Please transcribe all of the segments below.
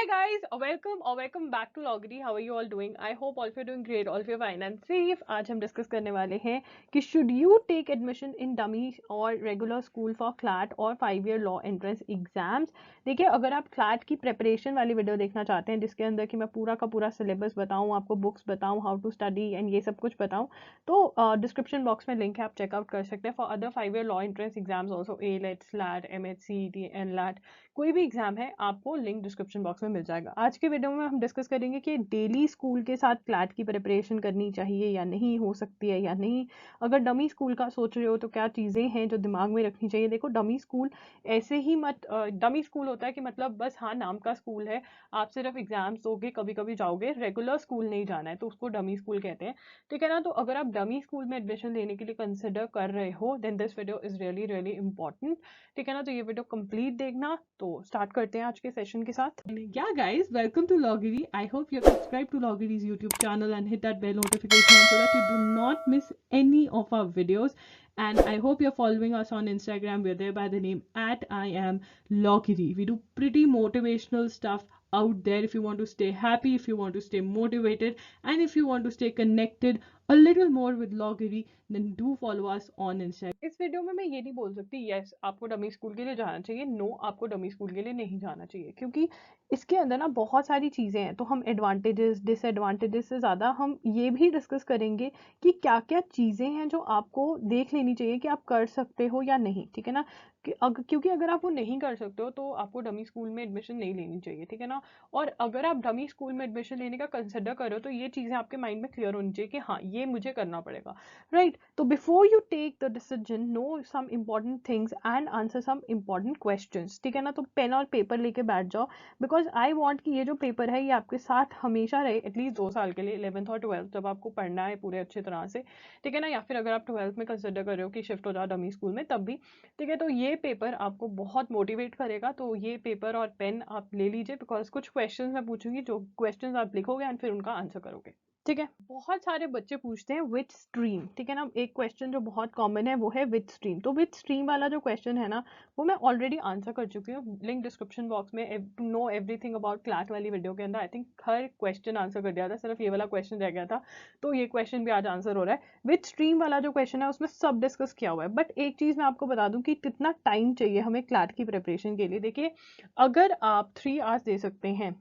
guys, welcome or welcome back to Loggery. How are you all doing? I hope all of you are doing great, all of you are fine and safe. आज हम discuss करने वाले हैं कि should you take admission in dummy or regular school for CLAT और 5-year law entrance exams. देखिए, अगर आप CLAT की प्रेपरेशन वाली वीडियो देखना चाहते हैं जिसके अंदर कि मैं पूरा का पूरा सिलेबस बताऊं, आपको बुक्स बताऊं, हाउ टू स्टडी एंड ये सब कुछ बताऊं, तो डिस्क्रिप्शन बॉक्स में लिंक है, आप चेकआउट कर सकते हैं. For other 5-year law entrance exams also, ALET, SLAT, MH, CET, NLAT, कोई भी एग्जाम है आपको लिंक डिस्क्रिप्शन बॉक्स में मिल जाएगा. आज के वीडियो में हम डिस्कस करेंगे कि डेली स्कूल के साथ क्लैट की प्रिपरेशन करनी चाहिए या नहीं, हो सकती है या नहीं. अगर डमी स्कूल का सोच रहे हो तो क्या चीज़ें हैं जो दिमाग में रखनी चाहिए. देखो, डमी स्कूल ऐसे ही मत, डमी स्कूल होता है कि मतलब बस हाँ नाम का स्कूल है, आप सिर्फ एग्जाम्स दोगे, कभी कभी जाओगे, रेगुलर स्कूल नहीं जाना है, तो उसको डमी स्कूल कहते हैं. ठीक है ना. तो अगर आप डमी स्कूल में एडमिशन लेने के लिए कंसिडर कर रहे हो then this video is really really important. ठीक है ना. तो ये वीडियो कंप्लीट देखना. तो स्टार्ट करते हैं आज के सेशन के साथ. Yeah guys, welcome to Loggery. I hope you're subscribed to Loggery's YouTube channel and hit that bell notification so that you do not miss any of our videos. And I hope you're following us on Instagram. We're there by the name @IamLoggery. We do pretty motivational stuff out there if you want to stay happy, if you want to stay motivated, and if you want to stay connected a little more with Loggery, then do follow us on Instagram. इस video में मैं ये नहीं बोल सकती yes आपको dummy school के लिए जाना चाहिए, नो आपको डमी स्कूल के लिए नहीं जाना चाहिए, क्योंकि इसके अंदर ना बहुत सारी चीज़ें हैं. तो हम एडवांटेजेस डिसएडवांटेजेस से ज़्यादा हम ये भी डिस्कस करेंगे कि क्या क्या चीज़ें हैं जो आपको देख लेनी चाहिए कि आप कर सकते हो या नहीं. ठीक है ना. क्योंकि अगर आप वो नहीं कर सकते हो तो आपको डमी स्कूल में एडमिशन नहीं लेनी चाहिए. ठीक है ना. और अगर आप डमी स्कूल में एडमिशन लेने का कंसिडर करो तो ये चीज़ें आपके माइंड में क्लियर होनी चाहिए कि हाँ ये मुझे करना पड़ेगा. राइट. तो before you take the decision, know some important things and answer some important questions. ठीक है ना. तो पेन और पेपर लेके बैठ जाओ, बिकॉज आई वांट कि ये जो पेपर है ये आपके साथ हमेशा रहे, एटलीस्ट 2 साल के लिए, 11th और 12th जब आपको पढ़ना है पूरे अच्छे तरह से. ठीक है ना. या फिर अगर आप 12th में कंसिडर कर रहे हो कि शिफ्ट हो जाओ डमी स्कूल में, तब भी. ठीक है. तो ये पेपर आपको बहुत मोटिवेट करेगा. तो ये पेपर और पेन आप ले लीजिए, बिकॉज कुछ क्वेश्चंस मैं पूछूंगी, जो क्वेश्चंस आप लिखोगे एंड फिर उनका आंसर करोगे. ठीक है. बहुत सारे बच्चे पूछते हैं विच स्ट्रीम. ठीक है ना. एक क्वेश्चन जो बहुत कॉमन है वो है विच स्ट्रीम. तो विच स्ट्रीम वाला जो क्वेश्चन है ना, वो मैं ऑलरेडी आंसर कर चुकी हूँ. लिंक डिस्क्रिप्शन बॉक्स में, to know everything about class वाली वीडियो के अंदर आई थिंक हर क्वेश्चन आंसर कर दिया था, सिर्फ ये वाला क्वेश्चन रह गया था. तो ये क्वेश्चन भी आज आंसर हो रहा है. विच स्ट्रीम वाला जो क्वेश्चन है उसमें सब डिस्कस किया हुआ है. बट एक चीज़ मैं आपको बता दूं कि कितना टाइम चाहिए हमें क्लास की प्रिपरेशन के लिए. देखिए, अगर आप 3 आवर्स दे सकते हैं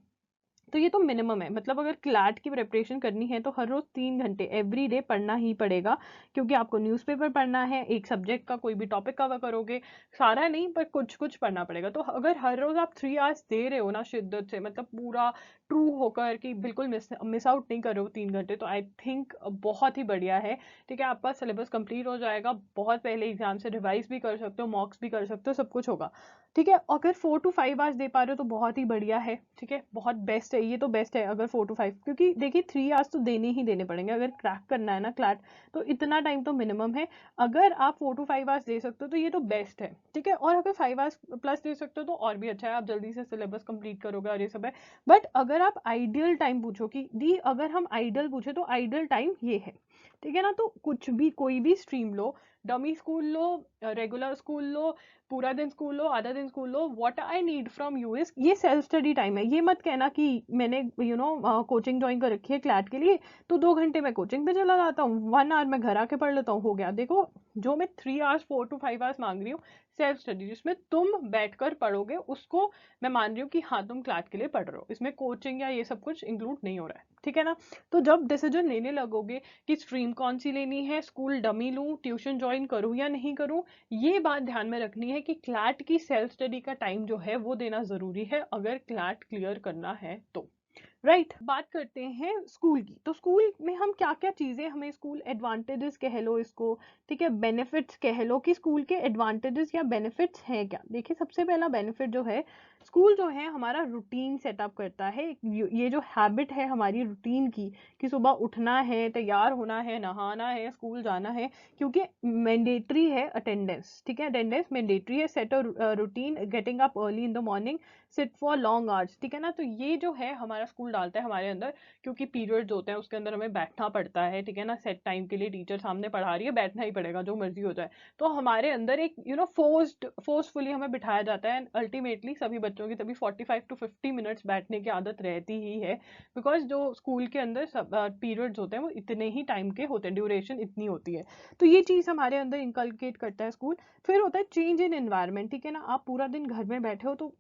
तो ये तो मिनिमम है. मतलब अगर क्लैट की प्रिपरेशन करनी है तो हर रोज 3 घंटे एवरी डे पढ़ना ही पड़ेगा, क्योंकि आपको न्यूज़पेपर पढ़ना है, एक सब्जेक्ट का कोई भी टॉपिक कवर करोगे, सारा नहीं पर कुछ कुछ पढ़ना पड़ेगा. तो अगर हर रोज आप 3 आवर्स दे रहे हो ना शिद्दत से, मतलब पूरा ट्रू होकर कि बिल्कुल मिस आउट नहीं कर रहे हो 3 घंटे, तो आई थिंक बहुत ही बढ़िया है. ठीक है. आपका सिलेबस कंप्लीट हो जाएगा, बहुत पहले एग्जाम से रिवाइज भी कर सकते हो, मॉक्स भी कर सकते हो, सब कुछ होगा. ठीक है. अगर 4 to 5 आवर्स दे पा रहे हो तो बहुत ही बढ़िया है. ठीक है. बहुत बेस्ट है, ये तो बेस्ट है अगर 4 to 5, क्योंकि देखिए 3 आवर्स तो देने ही देने पड़ेंगे अगर क्रैक करना है ना क्लैट. तो इतना टाइम तो मिनिमम है. अगर आप 4 to 5 आवर्स दे सकते हो तो ये तो बेस्ट है. ठीक है. और अगर 5 आवर्स प्लस दे सकते हो तो और भी अच्छा है, आप जल्दी से सिलेबस कंप्लीट करोगे और ये सब है. बट अगर आप आइडियल टाइम पूछो कि दी अगर हम आइडियल पूछे तो आइडियल टाइम ये है. ठीक है ना. तो कुछ भी, कोई भी स्ट्रीम लो, डमी स्कूल लो, रेगुलर स्कूल लो, पूरा दिन स्कूल लो, आधा दिन school low, what I need from you is ये सेल्फ स्टडी टाइम है. ये मत कहना कि मैंने कोचिंग ज्वाइन कर रखी है क्लैट के लिए तो 2 घंटे मैं कोचिंग पे चला जाता हूँ, 1 आवर मैं घर आके पढ़ लेता हूँ, हो गया. देखो, जो मैं 3 आवर्स 4 to 5 आवर्स मांग रही हूँ सेल्फ स्टडी, जिसमें तुम बैठकर पढ़ोगे, उसको मैं मान रही हूँ कि हाँ तुम क्लैट के लिए पढ़ रहे हो. इसमें कोचिंग या ये सब कुछ इंक्लूड नहीं हो रहा है. ठीक है ना. तो जब डिसीजन लेने लगोगे कि स्ट्रीम कौन सी लेनी है, स्कूल डमी लूँ, ट्यूशन ज्वाइन करूँ या नहीं करूँ, ये बात ध्यान में रखनी है कि क्लैट की सेल्फ स्टडी का टाइम जो है वो देना ज़रूरी है अगर क्लैट क्लियर करना है तो. राइट. बात करते हैं स्कूल की. तो स्कूल में हम क्या क्या चीज़ें, हमें स्कूल एडवांटेजेस कह लो इसको, ठीक है, बेनिफिट्स कह लो, कि स्कूल के एडवांटेजेस या बेनिफिट्स हैं क्या. देखिए, सबसे पहला बेनिफिट जो है, स्कूल जो है हमारा रूटीन सेटअप करता है. ये जो हैबिट है हमारी रूटीन की, कि सुबह उठना है, तैयार होना है, नहाना है, स्कूल जाना है, क्योंकि मैंडेटरी है अटेंडेंस. ठीक है. अटेंडेंस मैंडेटरी है. Set a routine, getting up early in the morning, sit for long hours. ठीक है ना. तो ये जो है हमारा स्कूल डालता है हमारे अंदर, क्योंकि पीरियड्स होते हैं उसके अंदर हमें बैठना पड़ता है, ठीक है ना, सेट टाइम के लिए टीचर सामने पढ़ा रही है, बैठना ही पड़ेगा जो मर्जी हो जाए। तो हमारे अंदर एक फोर्सफुली हमें बिठाया जाता है, एंड अल्टीमेटली सभी बच्चों की तभी 45 to 50 मिनट्स बैठने की आदत रहती ही है, बिकॉज जो स्कूल के अंदर पीरियड्स होते हैं वो इतने ही टाइम के होते हैं, ड्यूरेशन इतनी होती है। तो ये चीज़ हमारे अंदर इंकलकेट करता है स्कूल। फिर होता है चेंज इन एनवायरनमेंट, ठीक है ना, आप पूरा दिन घर में बैठे हो, तो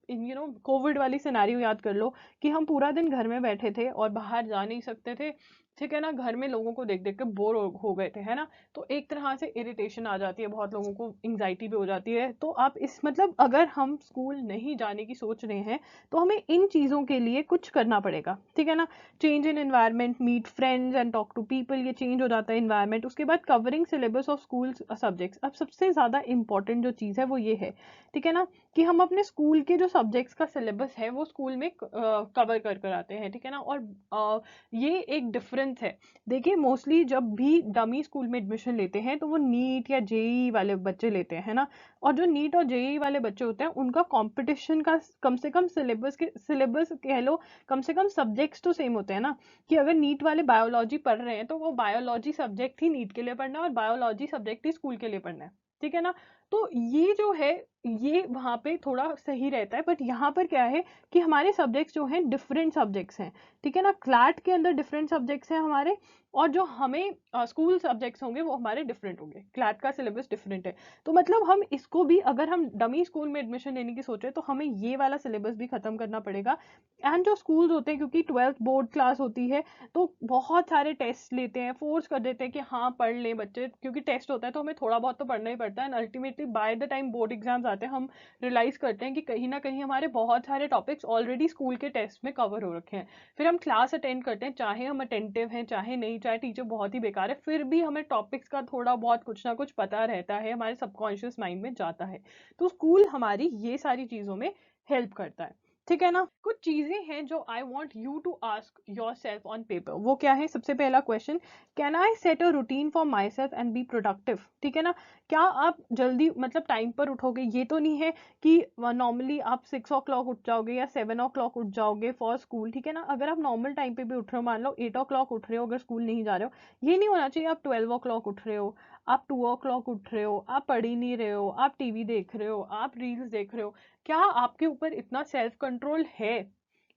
कोविड वाली सिनेरियो याद कर लो कि हम पूरा दिन घर में बैठे थे और बाहर जा नहीं सकते थे, ठीक है ना, घर में लोगों को देख देख के बोर हो गए थे, है ना, तो एक तरह से इरिटेशन आ जाती है, बहुत लोगों को एंग्जाइटी भी हो जाती है। तो आप इस मतलब अगर हम स्कूल नहीं जाने की सोच रहे हैं तो हमें इन चीज़ों के लिए कुछ करना पड़ेगा, ठीक है ना। Change in environment, meet friends and talk to people, ये चेंज हो जाता है इन्वायरमेंट। उसके बाद covering syllabus of school subjects. अब सबसे ज़्यादा इंपॉर्टेंट जो चीज़ है वो ये है, ठीक है ना, कि हम अपने स्कूल के जो सब्जेक्ट्स का सिलेबस है वो स्कूल में कवर कर आते हैं, ठीक है ना। और ये एक डिफरेंस है। देखिए मोस्टली जब भी डमी स्कूल में एडमिशन लेते हैं तो वो नीट या जेई वाले बच्चे लेते हैं, है ना, और जो नीट और जेई वाले बच्चे होते हैं उनका कंपटीशन का कम से कम सिलेबस कह लो, कम से कम सब्जेक्ट्स तो सेम होते हैं ना, कि अगर नीट वाले बायोलॉजी पढ़ रहे हैं तो वो बायोलॉजी सब्जेक्ट ही नीट के लिए पढ़ना है और बायोलॉजी सब्जेक्ट ही स्कूल के लिए पढ़ना है, ठीक है ना। तो ये जो है ये वहाँ पे थोड़ा सही रहता है, बट यहाँ पर क्या है कि हमारे सब्जेक्ट्स जो हैं डिफरेंट सब्जेक्ट्स हैं, ठीक है ना, क्लैट के अंदर डिफरेंट सब्जेक्ट्स हैं हमारे, और जो हमें स्कूल सब्जेक्ट्स होंगे वो हमारे डिफरेंट होंगे, क्लैट का सिलेबस डिफरेंट है। तो मतलब हम इसको भी, अगर हम डमी स्कूल में एडमिशन लेने की सोचे तो हमें ये वाला सिलेबस भी खत्म करना पड़ेगा। एंड जो स्कूल्स होते हैं, क्योंकि 12th बोर्ड क्लास होती है तो बहुत सारे टेस्ट लेते हैं, फोर्स कर देते हैं कि हाँ पढ़ लें बच्चे, क्योंकि टेस्ट होता है तो हमें थोड़ा बहुत तो पढ़ना ही पड़ता है, and ultimately by the time board exams आते हैं हम रियलाइज करते हैं कि कहीं ना कहीं हमारे बहुत सारे टॉपिक्स ऑलरेडी स्कूल के टेस्ट में कवर हो रखे हैं। फिर हम क्लास अटेंड करते हैं, चाहे हम अटेंटिव हैं चाहे नहीं, चाहे टीचर बहुत ही बेकार है, फिर भी हमें टॉपिक्स का थोड़ा बहुत कुछ ना कुछ पता रहता है, हमारे सबकॉन्शियस माइंड में जाता है। तो स्कूल हमारी ये सारी चीज़ों में हेल्प करता है, ठीक है ना। कुछ चीजें हैं जो I want you to ask yourself on paper. वो क्या है? सबसे पहला question, can I set a routine for myself and be productive, ठीक है ना। क्या आप जल्दी मतलब टाइम पर उठोगे? ये तो नहीं है कि नॉर्मली आप 6 o'clock उठ जाओगे या 7 o'clock उठ जाओगे फॉर स्कूल, ठीक है ना। अगर आप नॉर्मल टाइम पे भी उठ रहे हो, मान लो 8 o'clock उठ रहे हो अगर स्कूल नहीं जा रहे हो, ये नहीं होना चाहिए आप 12 o'clock उठ रहे हो, आप 2 o'clock उठ रहे हो, आप पढ़ ही नहीं रहे हो, आप टीवी देख रहे हो, आप रील्स देख रहे हो। क्या आपके ऊपर इतना सेल्फ कंट्रोल है?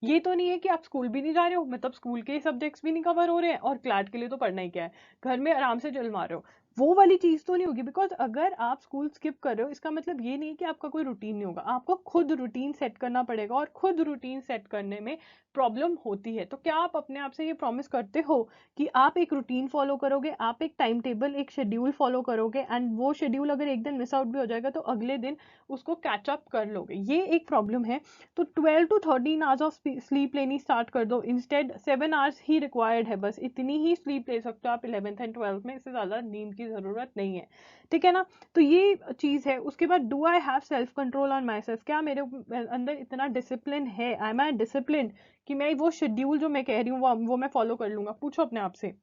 ये तो नहीं है कि आप स्कूल भी नहीं जा रहे हो, मतलब स्कूल के सब्जेक्ट्स भी नहीं कवर हो रहे हैं और क्लैट के लिए तो पढ़ना ही क्या है, घर में आराम से चल मार रहे हो, वो वाली चीज तो नहीं होगी। बिकॉज अगर आप स्कूल स्किप कर रहे हो इसका मतलब ये नहीं है कि आपका कोई रूटीन नहीं होगा, आपको खुद रूटीन सेट करना पड़ेगा, और खुद रूटीन सेट करने में प्रॉब्लम होती है। तो क्या आप अपने आप से ये प्रॉमिस करते हो कि आप एक रूटीन फॉलो करोगे, आप एक टाइम टेबल, एक शेड्यूल फॉलो करोगे, एंड वो शेड्यूल अगर एक दिन मिस आउट भी हो जाएगा तो अगले दिन उसको कैचअप कर लोगे? ये एक प्रॉब्लम है। तो 12 to 13 आवर्स ऑफ स्लीप लेनी स्टार्ट कर दो, इंस्टेड 7 आवर्स ही रिक्वायर्ड है, बस इतनी ही स्लीप ले सकते हो आप 11th एंड 12th में, इससे ज़्यादा नींद की ज़रूरत नहीं है, ठीक है ना। तो ये चीज़ है। उसके बाद, do I have self control on my self, क्या मेरे अंदर इतना डिसिप्लिन है, आई एम आई डिसिप्लिन कि मैं वो शेड्यूल जो मैं कह रही हूँ वो मैं फॉलो कर लूंगा? पूछो अपने आप से,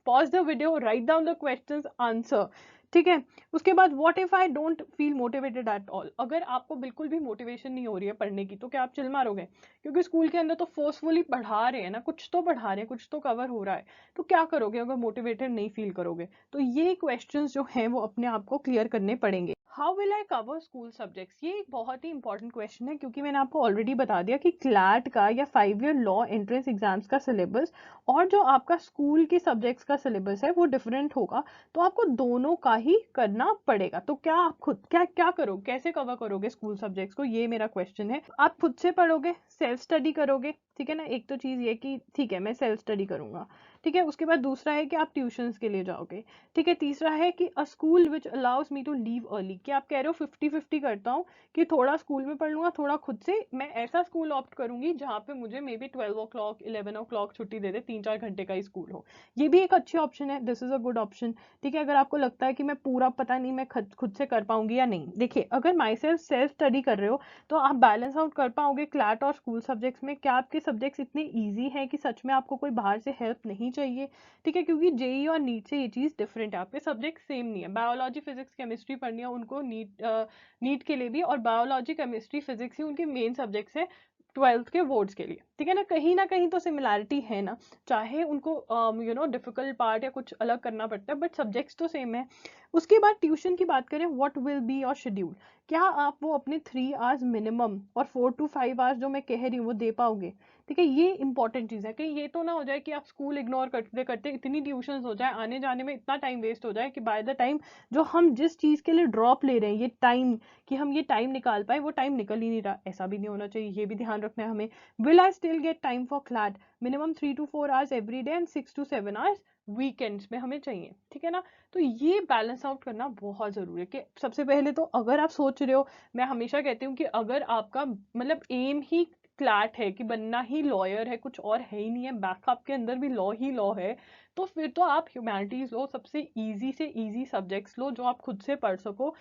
pause the video, write down the questions, answer, ठीक है। उसके बाद, what if I don't feel motivated at all, अगर आपको बिल्कुल भी मोटिवेशन नहीं हो रही है पढ़ने की तो क्या आप चिल मारोगे? क्योंकि स्कूल के अंदर तो फोर्सफुली पढ़ा रहे हैं ना, कुछ तो पढ़ा रहे हैं, कुछ तो कवर हो रहा है, तो क्या करोगे अगर मोटिवेटेड नहीं फील करोगे? तो ये क्वेश्चंस जो हैं वो अपने आप को क्लियर करने पड़ेंगे। How will I cover school subjects, ये एक बहुत ही इंपॉर्टेंट क्वेश्चन है, क्योंकि मैंने आपको ऑलरेडी बता दिया कि क्लैट का या 5 year लॉ एंट्रेंस एग्जाम्स का सिलेबस और जो आपका स्कूल के सब्जेक्ट्स का सिलेबस है वो डिफरेंट होगा, तो आपको दोनों का ही करना पड़ेगा। तो क्या आप खुद क्या क्या करो, कैसे कवर करोगे स्कूल सब्जेक्ट्स को, ये मेरा क्वेश्चन है। आप खुद से पढ़ोगे, सेल्फ स्टडी करोगे, ठीक है ना। एक तो चीज ये कि ठीक है मैं सेल्फ स्टडी करूंगा, ठीक है। उसके बाद दूसरा है कि आप ट्यूशंस के लिए जाओगे, ठीक है। तीसरा है कि a school which allows me to leave early, कि आप कह रहे हो 50-50 करता हूँ कि थोड़ा स्कूल में पढ़ लूंगा, थोड़ा खुद से, मैं ऐसा स्कूल ऑप्ट करूंगी जहाँ पे मुझे मे बी 12 o'clock 11 o'clock छुट्टी दे दे, 3-4 घंटे का ही स्कूल हो। ये भी एक अच्छी ऑप्शन है, this is a good option, ठीक है। अगर आपको लगता है कि मैं पूरा पता नहीं मैं खुद से कर पाऊंगी या नहीं, देखिए अगर माई सेल्फ स्टडी कर रहे हो तो आप बैलेंस आउट कर पाओगे क्लैट और स्कूल सब्जेक्ट्स में। क्या आपके सब्जेक्ट्स इतने ईजी हैं कि सच में आपको कोई बाहर से हेल्प नहीं चाहिए, ठीक है। क्योंकि जेई और नीट से ये चीज़ डिफरेंट है, आपके सब्जेक्ट सेम नहीं है। बायोलॉजी फिजिक्स केमिस्ट्री पढ़नी है उनको नीट के लिए भी, और बायोलॉजी केमिस्ट्री फिजिक्स ही उनके मेन सब्जेक्ट्स हैं ट्वेल्थ के बोर्ड्स के लिए, ठीक है ना कहीं तो सिमिलैरिटी है ना, चाहे उनको डिफिकल्ट पार्ट या कुछ अलग करना पड़ता है, बट सब्जेक्ट्स तो सेम है। उसके बाद ट्यूशन की बात करें, what will be your schedule, क्या आप वो अपने 3 आवर्स मिनिमम और 4 to 5 आवर्स जो मैं कह रही हूँ वो दे पाओगे, ठीक है। ये इंपॉर्टेंट चीज़ है, कहीं ये तो ना हो जाए कि आप स्कूल इग्नोर करते करते इतनी ट्यूशंस हो जाए, आने जाने में इतना टाइम वेस्ट हो जाए कि बाय द टाइम जो हम जिस चीज़ के लिए ड्रॉप ले रहे हैं, ये टाइम कि हम ये टाइम निकाल पाए, वो टाइम निकल ही नहीं रहा। ऐसा भी नहीं होना चाहिए, ये भी ध्यान रखना है हमें। Will I still get time for CLAT, minimum 3 to 4 hours every day and 6 to 7 hours weekends में हमें चाहिए, ठीक है ना। तो ये बैलेंस आउट करना बहुत जरूरी है कि सबसे पहले तो अगर आप सोच रहे हो, मैं हमेशा कहती हूँ कि अगर आपका मतलब एम ही क्लैट है कि बनना ही लॉयर है, कुछ और है ही नहीं है, बैकअप के अंदर भी लॉ ही लॉ है, तो फिर तो आप ह्यूमैनिटीज लो, सबसे इजी से इजी सब्जेक्ट्स लो जो आप खुद से पढ़ सको।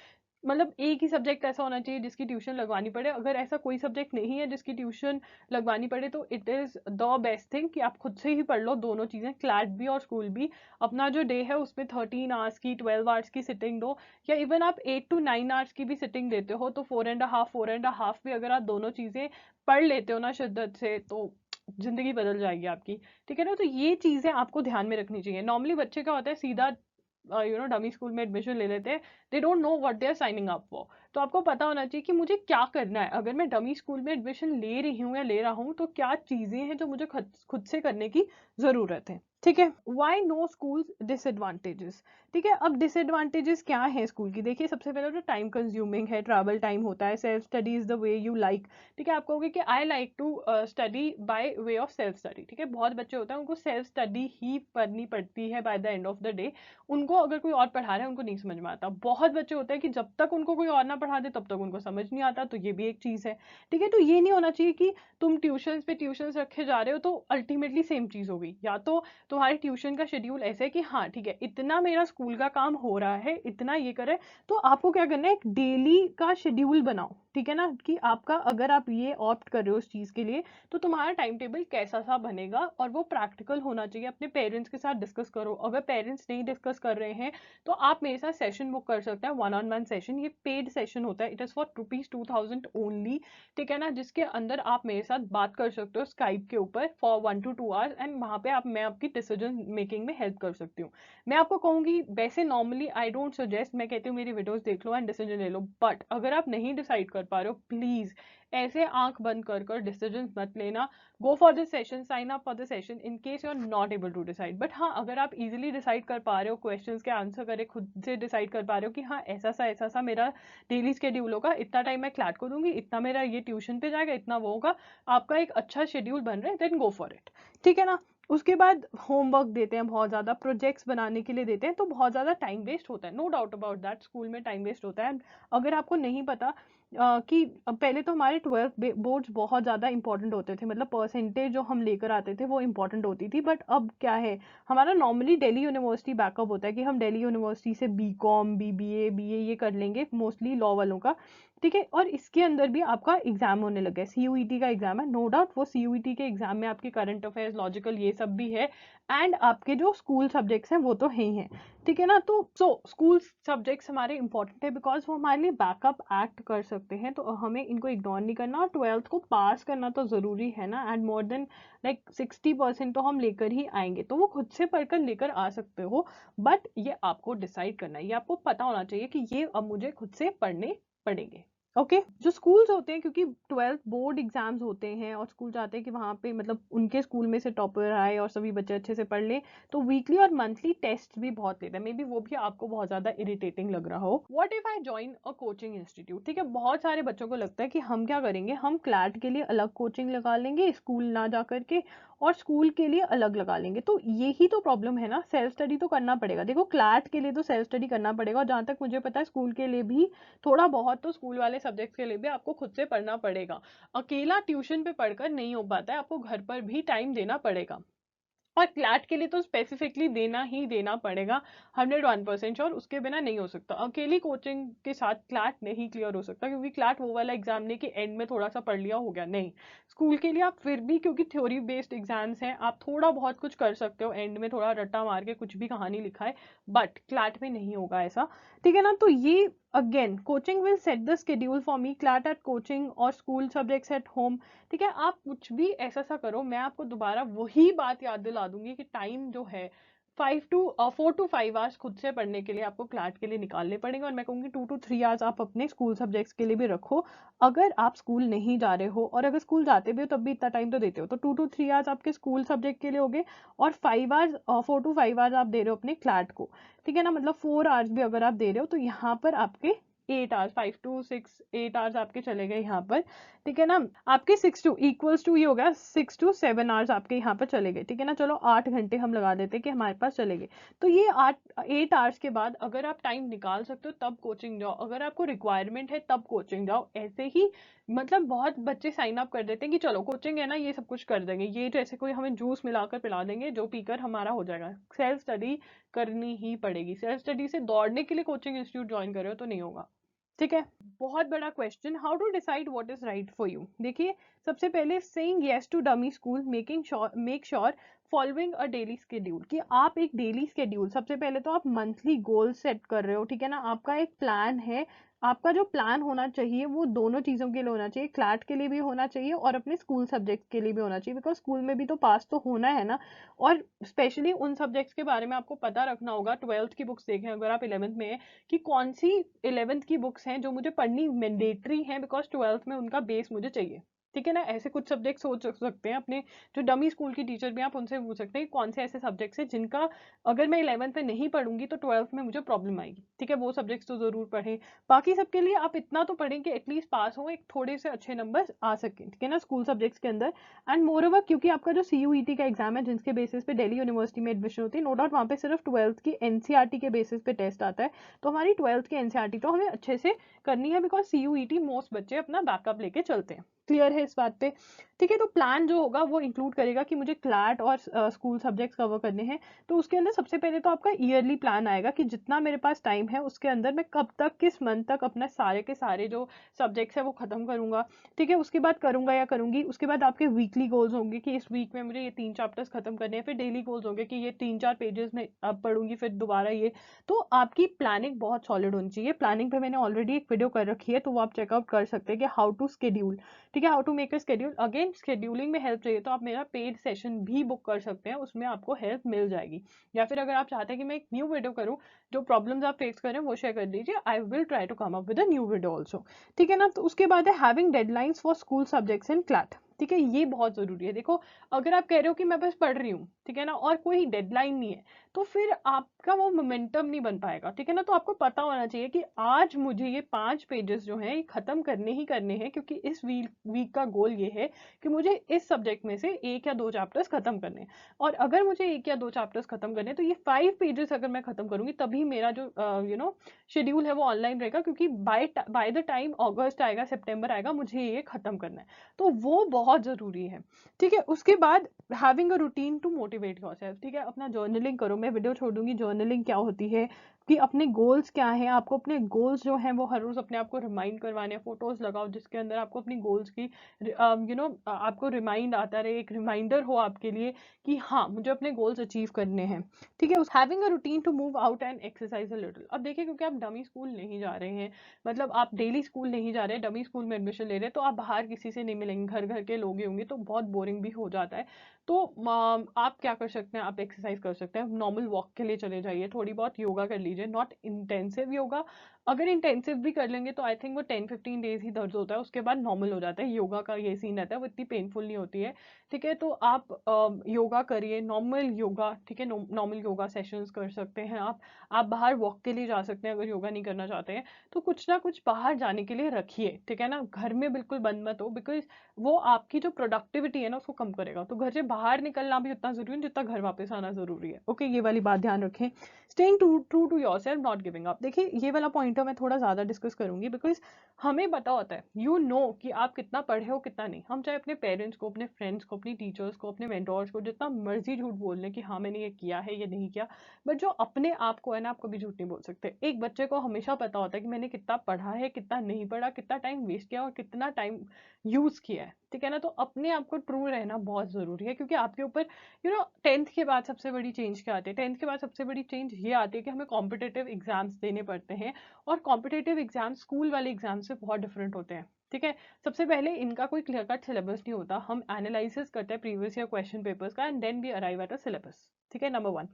मतलब एक ही सब्जेक्ट ऐसा होना चाहिए जिसकी ट्यूशन लगवानी पड़े, अगर ऐसा कोई सब्जेक्ट नहीं है जिसकी ट्यूशन लगवानी पड़े तो it is the best thing कि आप खुद से ही पढ़ लो दोनों चीज़ें, क्लैट भी और स्कूल भी। अपना जो डे है उसमें 13 आवर्स की 12 आवर्स की सिटिंग दो, या इवन आप 8 to 9 आवर्स की भी सिटिंग देते हो तो 4.5 भी अगर आप दोनों चीज़ें पढ़ लेते हो ना शिद्दत से, तो जिंदगी बदल जाएगी आपकी, ठीक है ना। तो ये चीज़ें आपको ध्यान में रखनी चाहिए। नॉर्मली बच्चे क्या होता है, सीधा डमी स्कूल में एडमिशन ले लेते हैं, they don't know what they are signing up for. तो आपको पता होना चाहिए कि मुझे क्या करना है, अगर मैं डमी स्कूल में एडमिशन ले रही हूँ या ले रहा हूँ तो क्या चीजें हैं जो मुझे खुद से करने की जरूरत है, ठीक है। वाई नो स्कूल डिसएडवांटेजेस, ठीक है। अब डिसएडवांटेजेस क्या है स्कूल की, देखिए सबसे पहले तो टाइम कंज्यूमिंग है, ट्रैवल टाइम होता है, self study is the way you like, ठीक है। आप कहोगे कि I like to study by way of self study, ठीक है। बहुत बच्चे होते हैं उनको सेल्फ स्टडी ही करनी पड़ती है by the end of the day, उनको अगर कोई और पढ़ा रहा है उनको नहीं समझ में आता। बहुत बच्चे होते हैं कि जब तक उनको कोई और ना पढ़ा दे तब तक उनको समझ नहीं आता, तो ये भी एक चीज़ है, ठीक है। तो ये नहीं होना चाहिए कि तुम ट्यूशंस पे ट्यूशंस रखे जा रहे हो तो अल्टीमेटली सेम चीज़ होगी, या तो तुम्हारे ट्यूशन का शेड्यूल ऐसे है कि हाँ ठीक है इतना मेरा स्कूल का काम हो रहा है, इतना ये करे, तो आपको क्या करना है, एक डेली का शेड्यूल बनाओ, ठीक है ना। कि आपका अगर आप ये ऑप्ट कर रहे हो उस चीज़ के लिए तो तुम्हारा टाइम टेबल कैसा सा बनेगा, और वो प्रैक्टिकल होना चाहिए। अपने पेरेंट्स के साथ डिस्कस करो, अगर पेरेंट्स नहीं डिस्कस कर रहे हैं तो आप मेरे साथ सेशन बुक कर सकते हैं, 1-on-1 सेशन, ये पेड सेशन होता है, इट इज़ फॉर ₹2000 ओनली, ठीक है ना। जिसके अंदर आप मेरे साथ बात कर सकते हो स्काइप के ऊपर फॉर 1 to 2 आवर्स, एंड वहाँ पे मैं आपकी डिसीजन मेकिंग में हेल्प कर सकती हूँ। मैं आपको कहूँगी वैसे नॉर्मली आई डोंट सजेस्ट, मैं कहती हूँ मेरी वीडियोस देख लो एंड डिसीजन ले लो, बट अगर आप नहीं डिसाइड कर पा रहे हो प्लीज ऐसे आंख बंद कर डिसीजन मत लेना। Go for this session, sign up for the session in case you are not able to decide. But हाँ अगर आप इजीली डिसाइड कर पा रहे हो, क्वेश्चंस के आंसर करे खुद से डिसाइड कर पा रहे हो कि हाँ ऐसा सा मेरा डेली स्केड्यूल होगा, इतना टाइम मैं क्लैट को दूंगी, इतना मेरा ये ट्यूशन पे जाएगा, इतना वो होगा, आपका एक अच्छा शेड्यूल बन रहा है, देन गो फॉर इट, ठीक है ना। उसके बाद होमवर्क देते हैं बहुत ज़्यादा, प्रोजेक्ट्स बनाने के लिए देते हैं, तो बहुत ज़्यादा टाइम वेस्ट होता है, no doubt about that, school में टाइम वेस्ट होता है। अगर आपको नहीं पता कि पहले तो हमारे 12th बोर्ड्स बहुत ज़्यादा इंपॉर्टेंट होते थे, मतलब परसेंटेज जो हम लेकर आते थे वो इंपॉर्टेंट होती थी, बट अब क्या है, हमारा नॉर्मली दिल्ली यूनिवर्सिटी बैकअप होता है कि हम दिल्ली यूनिवर्सिटी से बीकॉम बीबीए बीए ये कर लेंगे, मोस्टली लॉ वालों का, ठीक है। और इसके अंदर भी आपका एग्जाम होने लगा है, सीयूईटी का एग्जाम है, नो डाउट वो सीयूईटी के एग्जाम में आपके करंट अफेयर्स लॉजिकल ये सब भी है, एंड आपके जो स्कूल सब्जेक्ट्स हैं वो तो है ही हैं, ठीक है ना। तो स्कूल सब्जेक्ट्स हमारे इंपॉर्टेंट है बिकॉज वो हमारे लिए बैकअप एक्ट कर सकते हैं, तो हमें इनको इग्नोर नहीं करना, और 12th को पास करना तो ज़रूरी है ना, एंड मोर देन लाइक 60% तो हम लेकर ही आएंगे, तो वो खुद से पढ़कर लेकर आ सकते हो, बट ये आपको डिसाइड करना है, ये आपको पता होना चाहिए कि ये अब मुझे खुद से पढ़ने पड़ेंगे। ओके जो स्कूल्स होते हैं, क्योंकि 12th बोर्ड एग्जाम्स होते हैं और स्कूल चाहते हैं कि वहाँ पे मतलब उनके स्कूल में से टॉपर आए और सभी बच्चे अच्छे से पढ़ लें, तो वीकली और मंथली टेस्ट भी बहुत लेते हैं, मे बी वो भी आपको बहुत ज़्यादा इरिटेटिंग लग रहा हो। What if I join a coaching institute, ठीक है। बहुत सारे बच्चों को लगता है कि हम क्या करेंगे, हम क्लैट के लिए अलग कोचिंग लगा लेंगे स्कूल ना जा करके, और स्कूल के लिए अलग लगा लेंगे, तो यही तो प्रॉब्लम है ना, सेल्फ स्टडी तो करना पड़ेगा। देखो क्लैट के लिए तो सेल्फ स्टडी करना पड़ेगा, और जहाँ तक मुझे पता है स्कूल के लिए भी थोड़ा बहुत, तो स्कूल वाले सब्जेक्ट्स के लिए भी आपको खुद से पढ़ना पड़ेगा, अकेला ट्यूशन पे पढ़कर नहीं हो पाता है, आपको घर पर भी टाइम देना पड़ेगा, और क्लैट के लिए तो स्पेसिफिकली देना ही देना पड़ेगा, 101% श्योर, उसके बिना नहीं हो सकता। अकेली कोचिंग के साथ क्लैट नहीं क्लियर हो सकता, क्योंकि क्लैट वो वाला एग्जाम नहीं कि एंड में थोड़ा सा पढ़ लिया हो गया, नहीं। स्कूल के लिए आप फिर भी, क्योंकि थ्योरी बेस्ड एग्जाम्स हैं, आप थोड़ा बहुत कुछ कर सकते हो, एंड में थोड़ा रट्टा मार के कुछ भी कहानी लिखा है, बट क्लैट में नहीं होगा ऐसा, ठीक है ना। तो ये again coaching will set the schedule for me, CLAT at coaching और स्कूल सब्जेक्ट्स एट होम। ठीक है, आप कुछ भी ऐसा सा करो, मैं आपको दोबारा वही बात याद दिला दूंगी कि टाइम जो है 4 to 5 आवर्स खुद से पढ़ने के लिए आपको क्लैट के लिए निकालने पड़ेंगे, और मैं कहूँगी 2 to 3 आवर्स आप अपने स्कूल सब्जेक्ट्स के लिए भी रखो। अगर आप स्कूल नहीं जा रहे हो, और अगर स्कूल जाते भी हो तब भी इतना टाइम तो देते हो, तो 2 to 3 आवर्स आपके स्कूल सब्जेक्ट के लिए हो गए, और 4 to 5 आवर्स आप दे रहे हो अपने क्लैट को। ठीक है ना, मतलब 4 आवर्स भी अगर आप दे रहे हो तो यहाँ पर आपके 8 आवर्स, 5 to 6 8 आवर्स आपके चले गए यहाँ पर। ठीक है ना, आपके 6 टू इक्वल्स टू ये हो गया 6 to 7 आवर्स आपके यहाँ पर चले गए। ठीक है ना, चलो 8 घंटे हम लगा देते हैं कि हमारे पास चले गए। तो ये 8 आवर्स के बाद अगर आप टाइम निकाल सकते हो तब कोचिंग जाओ, अगर आपको रिक्वायरमेंट है तब कोचिंग जाओ। ऐसे ही मतलब बहुत बच्चे साइन अप कर देते हैं कि चलो कोचिंग है ना, ये सब कुछ कर देंगे, ये जैसे कोई हमें जूस मिलाकर पिला देंगे जो पीकर हमारा हो जाएगा। सेल्फ स्टडी करनी ही पड़ेगी। सेल्फ स्टडी से दौड़ने के लिए कोचिंग इंस्टीट्यूट ज्वाइन कर रहे हो तो नहीं होगा। ठीक है, बहुत बड़ा question, how to decide what is right for you. देखिए, सबसे पहले saying yes to dummy school, make sure following a daily schedule, कि आप एक डेली शेड्यूल, सबसे पहले तो आप मंथली गोल सेट कर रहे हो। ठीक है ना, आपका एक प्लान है। आपका जो प्लान होना चाहिए वो दोनों चीज़ों के लिए होना चाहिए, क्लैट के लिए भी होना चाहिए और अपने स्कूल सब्जेक्ट के लिए भी होना चाहिए, बिकॉज स्कूल में भी तो पास तो होना है ना। और स्पेशली उन सब्जेक्ट्स के बारे में आपको पता रखना होगा। 12th की बुक्स देखें अगर आप 11th में है, कि कौन सी 11th की बुक्स हैं जो मुझे पढ़नी मैंडेटरी हैं, बिकॉज 12th में उनका बेस मुझे चाहिए। ठीक है ना, ऐसे कुछ सब्जेक्ट सोच सकते हैं अपने जो डमी स्कूल की टीचर भी, आप उनसे पूछ सकते हैं कौन से ऐसे सब्जेक्ट्स हैं जिनका अगर मैं 11th में नहीं पढ़ूंगी तो 12th में मुझे प्रॉब्लम आएगी। ठीक है, वो सब्जेक्ट्स तो जरूर पढ़ें। बाकी सबके लिए आप इतना तो पढ़ें कि एटलीस्ट पास हो, एक थोड़े से अच्छे नंबर आ सके। ठीक है ना, स्कूल सब्जेक्ट्स के अंदर। एंड मोर ओवर, क्योंकि आपका जो CUET का एग्जाम है जिसके बेसिस पे दिल्ली यूनिवर्सिटी में एडमिशन होती है, नो डाउट वहाँ पे सिर्फ 12th की NCERT के बेसिस पे टेस्ट आता है। तो हमारी 12th की NCERT तो हमें अच्छे से करनी है, बिकॉज CUET मोस्ट बच्चे अपना बैकअप लेके चलते हैं। क्लियर है इस बात पे। ठीक है, तो प्लान जो होगा वो इंक्लूड करेगा कि मुझे क्लैट और स्कूल सब्जेक्ट्स कवर करने हैं। तो उसके अंदर सबसे पहले तो आपका ईयरली प्लान आएगा कि जितना मेरे पास टाइम है उसके अंदर मैं कब तक, किस मंथ तक अपना सारे के सारे जो सब्जेक्ट्स है वो खत्म करूंगा। ठीक है, उसके बाद करूंगा या करूंगी। उसके बाद आपके वीकली गोल्स होंगे कि इस वीक में मुझे ये 3 चैप्टर्स खत्म करने हैं। फिर डेली गोल्स होंगे कि ये 3-4 पेजेस में अब पढ़ूंगी, फिर दोबारा ये। तो आपकी प्लानिंग बहुत सॉलिड होनी चाहिए। प्लानिंग पे मैंने ऑलरेडी एक वीडियो कर रखी है, तो वो आप चेकआउट कर सकते हैं कि हाउ टू स्केड्यूल। ठीक है, how to make a schedule. Again, scheduling में हेल्प चाहिए तो आप मेरा पेड सेशन भी बुक कर सकते हैं, उसमें आपको हेल्प मिल जाएगी। या फिर अगर आप चाहते हैं कि मैं एक न्यू वीडियो करूं, जो प्रॉब्लम्स आप फेस कर रहे हैं वो शेयर कर दीजिए, I will try to come up with a new video also. ठीक है ना, तो उसके बाद है having deadlines for school subjects in CLAT. ठीक है, ये बहुत जरूरी है। देखो, अगर आप कह रहे हो कि मैं बस पढ़ रही हूँ, ठीक है ना, और कोई डेडलाइन नहीं है, तो फिर आपका वो मोमेंटम नहीं बन पाएगा। ठीक है ना, तो आपको पता होना चाहिए कि आज मुझे ये 5 पेजेस जो हैं ये खत्म करने ही करने हैं, क्योंकि इस वीक का गोल ये है कि मुझे इस सब्जेक्ट में से 1 या 2 चैप्टर्स खत्म करने हैं। और अगर मुझे 1 या 2 चैप्टर्स खत्म करने हैं तो ये 5 पेजेस अगर मैं खत्म करूंगी तभी मेरा जो शेड्यूल है वो ऑनलाइन रहेगा, क्योंकि बाय द टाइम अगस्त आएगा, सितंबर आएगा, मुझे ये खत्म करना है। तो वो बहुत जरूरी है। ठीक है, उसके बाद having a routine to motivate yourself. ठीक है, अपना जर्नलिंग करो। मैं वीडियो छोड़ दूंगी जर्नलिंग क्या होती है, कि अपने गोल्स क्या हैं। आपको अपने गोल्स जो हैं वो हर रोज अपने आप को रिमाइंड करवाने हैं। फोटोज लगाओ जिसके अंदर आपको अपनी गोल्स की आपको रिमाइंड आता रहे, एक रिमाइंडर हो आपके लिए कि हाँ मुझे अपने गोल्स अचीव करने हैं। ठीक है, having a routine to move out and exercise a little. अब देखिए, क्योंकि आप डमी स्कूल नहीं जा रहे हैं, मतलब आप डेली स्कूल नहीं जा रहे हैं, डमी स्कूल में एडमिशन ले रहे हैं, तो आप बाहर किसी से नहीं मिलेंगे, घर घर के लोग ही होंगे, तो बहुत बोरिंग भी हो जाता है। तो आप क्या कर सकते हैं, आप एक्सरसाइज कर सकते हैं। नॉर्मल वॉक के लिए चले जाइए, थोड़ी बहुत योगा कर लीजिए, नॉट इंटेंसिव योगा। अगर इंटेंसिव भी कर लेंगे तो आई थिंक वो 10-15 डेज ही दर्द होता है, उसके बाद नॉर्मल हो जाता है। योगा का ये सीन रहता है, वो इतनी पेनफुल नहीं होती है। ठीक है, तो आप योगा करिए, नॉर्मल योगा। ठीक है, नॉर्मल योगा सेशंस कर सकते हैं आप बाहर वॉक के लिए जा सकते हैं अगर योगा नहीं करना चाहते हैं। तो कुछ ना कुछ बाहर जाने के लिए रखिए। ठीक है ना, घर में बिल्कुल बंद मत हो, बिकॉज वो आपकी जो प्रोडक्टिविटी है ना उसको कम करेगा। तो घर से बाहर निकलना भी उतना जरूरी है जितना घर वापस आना जरूरी है। ओके, ये वाली बात ध्यान रखें। Staying true to yourself, not giving up. देखिए, ये वाला पॉइंट मैं थोड़ा ज्यादा डिस्कस करूंगी, बिकॉज हमें पता होता है, कि आप कितना पढ़े हो कितना नहीं। हम चाहे अपने पेरेंट्स को, अपने फ्रेंड्स को, अपनी टीचर्स को, अपने मेंटोर्स को जितना मर्जी झूठ बोल लें कि हाँ मैंने ये किया है, ये नहीं किया, बट जो अपने आप को है ना, आप कभी झूठ नहीं बोल सकते। एक बच्चे को हमेशा पता होता है कि मैंने कितना पढ़ा है, कितना नहीं पढ़ा, कितना टाइम वेस्ट किया और कितना टाइम यूज किया है, ठीक है ना। तो अपने आप को ट्रू रहना बहुत जरूरी है, क्योंकि आपके ऊपर 10th के बाद सबसे बड़ी चेंज क्या आती है, 10th के बाद सबसे बड़ी चेंज ये आती है कि हमें कॉम्पिटेटिव एग्जाम्स देने पड़ते हैं, और कॉम्पिटेटिव एग्जाम स्कूल वाले एग्जाम से बहुत डिफरेंट होते हैं, ठीक है। सबसे पहले इनका कोई क्लियर कट सिलेबस नहीं होता, हम एनालिसिस करते हैं प्रीवियस ईयर क्वेश्चन पेपर्स का, and then we arrive at a syllabus, ठीक है, नंबर 1।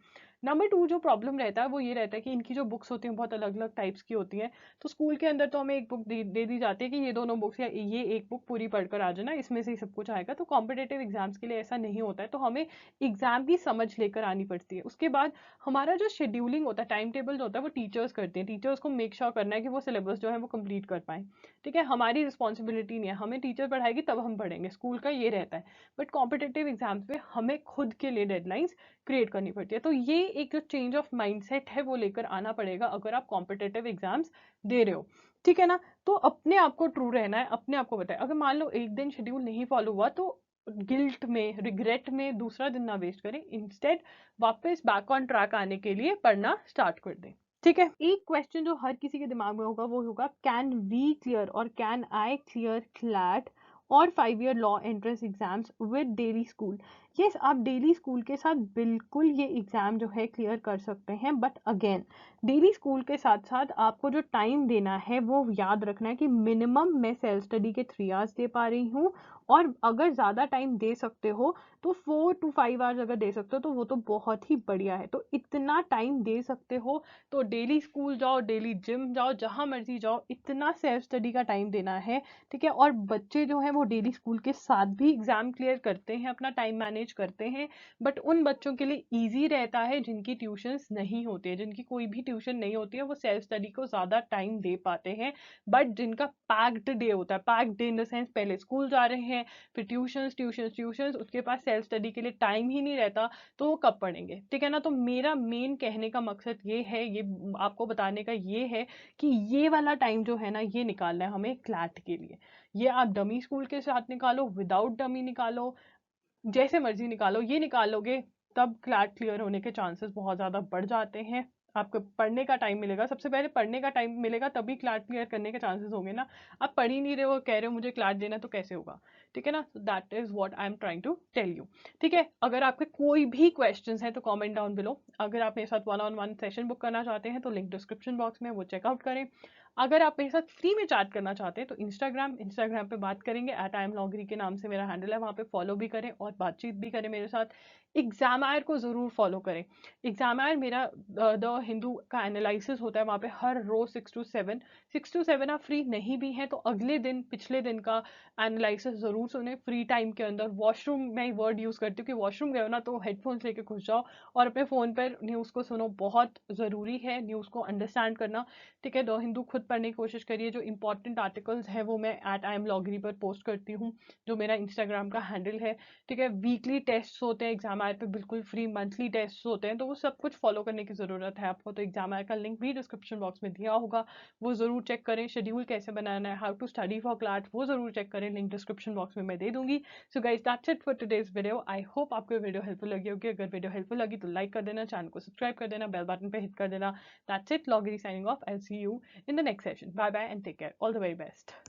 नंबर 2 जो प्रॉब्लम रहता है वो ये रहता है कि इनकी जो बुक्स होती हैं बहुत अलग अलग टाइप्स की होती हैं। तो स्कूल के अंदर तो हमें एक बुक दे दी जाती है कि ये दोनों बुक्स या ये एक बुक पूरी पढ़कर आ जाना, इसमें से ही सब कुछ आएगा। तो कॉम्पिटेटिव एग्जाम्स के लिए ऐसा नहीं होता है, तो हमें एग्जाम की समझ लेकर आनी पड़ती है। उसके बाद हमारा जो शेड्यूलिंग होता है, टाइम टेबल जो होता है, वो टीचर्स करते हैं। टीचर्स को मेक श्योर करना है कि वो सिलेबस जो है वो कंप्लीट कर पाए, ठीक है। हमारी रिस्पॉन्सिबिलिटी नहीं है, हमें टीचर पढ़ाएगी तब हम पढ़ेंगे, स्कूल का ये रहता है। बट कॉम्पिटेटिव एग्जाम्स में हमें खुद के लिए डेडलाइंस क्रिएट करनी पड़ती है। तो ये एक जो चेंज ऑफ माइंडसेट है वो लेकर आना पड़ेगा अगर आप कॉम्पिटेटिव एग्जाम्स दे रहे हो, ठीक है ना। तो अपने आप को ट्रू रहना है, अपने आप को बताए। अगर मान लो एक दिन शेड्यूल नहीं फॉलो हुआ तो गिल्ट में, रिग्रेट में दूसरा दिन ना वेस्ट करें, इंस्टेड वापस बैक ऑन ट्रैक आने के लिए पढ़ना स्टार्ट कर दें, ठीक है। एक क्वेश्चन जो हर किसी के दिमाग में होगा वो होगा, कैन वी क्लियर और कैन आई क्लियर क्लैट और 5 year law entrance exams with daily school. Yes, आप डेली स्कूल के साथ बिल्कुल ये एग्जाम जो है क्लियर कर सकते हैं, बट अगेन डेली स्कूल के साथ साथ आपको जो टाइम देना है वो याद रखना है कि मिनिमम मैं सेल्फ स्टडी के 3 आवर्स दे पा रही हूँ, और अगर ज़्यादा टाइम दे सकते हो तो 4 to 5 आवर्स अगर दे सकते हो तो वो तो बहुत ही बढ़िया है। तो इतना टाइम दे सकते हो तो डेली स्कूल जाओ, डेली जिम जाओ, जहाँ मर्जी जाओ, इतना सेल्फ स्टडी का टाइम देना है, ठीक है। और बच्चे जो हैं वो डेली स्कूल के साथ भी एग्जाम क्लियर करते हैं, अपना टाइम मैनेज करते हैं। बट उन बच्चों के लिए ईजी रहता है जिनकी ट्यूशन्स नहीं होती है, जिनकी कोई भी ट्यूशन नहीं होती है, वो सेल्फ स्टडी को ज़्यादा टाइम दे पाते हैं। बट जिनका पैक्ड डे होता है, packed day in the sense पहले स्कूल जा रहे हैं, फिर ट्यूशन्स ट्यूशन्स ट्यूशन्स, उसके पास सेल्फ स्टडी के लिए टाइम ही नहीं रहता, तो वो कब पढ़ेंगे, ठीक है ना। तो मेरा मेन कहने का मकसद ये है, ये आपको बताने का ये है कि ये वाला टाइम जो है ना ये निकालना है हमें क्लैट के लिए। ये आप डमी स्कूल के साथ निकालो, विदाउट डमी निकालो, जैसे मर्जी निकालो, ये निकालोगे तब क्लैट क्लियर होने के चांसेस बहुत ज़्यादा बढ़ जाते हैं। आपको पढ़ने का टाइम मिलेगा, सबसे पहले पढ़ने का टाइम मिलेगा तभी क्लैट क्लियर करने के चांसेस होंगे ना। आप पढ़ ही नहीं रहे हो, कह रहे हो मुझे क्लैट देना, तो कैसे होगा, ठीक है ना। That is what I am trying to tell you, ठीक है। अगर आपके कोई भी क्वेश्चंस हैं तो कमेंट डाउन बिलो। अगर आप मेरे साथ 1-on-1 सेशन बुक करना चाहते हैं तो लिंक डिस्क्रिप्शन बॉक्स में, वो चेकआउट करें। अगर आप मेरे साथ फ्री में चैट करना चाहते हैं तो इंस्टाग्राम पे बात करेंगे, @IamLoggery के नाम से मेरा हैंडल है, वहाँ पे फॉलो भी करें और बातचीत भी करें मेरे साथ। एग्जामायर को ज़रूर फॉलो करें। एग्जामायर मेरा द हिंदू का एनालिसिस होता है, वहाँ पे हर रोज 6 to 7 आप फ्री नहीं भी हैं तो अगले दिन पिछले दिन का एनालिसिस ज़रूर सुने फ्री टाइम के अंदर। वॉशरूम में वर्ड यूज़ करती हूँ कि वॉशरूम गए हो ना तो हेडफोन्स लेके घुस जाओ और अपने फ़ोन पर न्यूज़ को सुनो, बहुत ज़रूरी है न्यूज़ को अंडरस्टैंड करना, ठीक है। द हिंदू खुद पढ़ने की कोशिश करिए, जो इंपॉर्टेंट आर्टिकल्स है वो मैं @IamLoggery पर पोस्ट करती हूँ, जो मेरा इंस्टाग्राम का हैंडल है, ठीक है। वीकली टेस्ट होते हैं एग्जामायर पे बिल्कुल फ्री, मंथली टेस्ट होते हैं, तो वो सब कुछ फॉलो करने की ज़रूरत है आपको। तो एग्जामायर का लिंक भी डिस्क्रिप्शन बॉक्स में दिया होगा, वो ज़रूर चेक करें। शेड्यूल कैसे बनाना है, how to study for CLAT, वो ज़रूर चेक करें, लिंक डिस्क्रिप्शन बॉक्स में मैं दे दूंगी। So guys that's it for today's video. I hope आपको वीडियो हेल्पफुल लगी होगी। अगर वीडियो हेल्पफुल लगी तो लाइक कर देना, चैनल को सब्सक्राइब कर देना, बेल बटन पे हिट कर देना। That's it. Loggery signing off. I'll see you in the next session. Bye bye and take care. All the very best.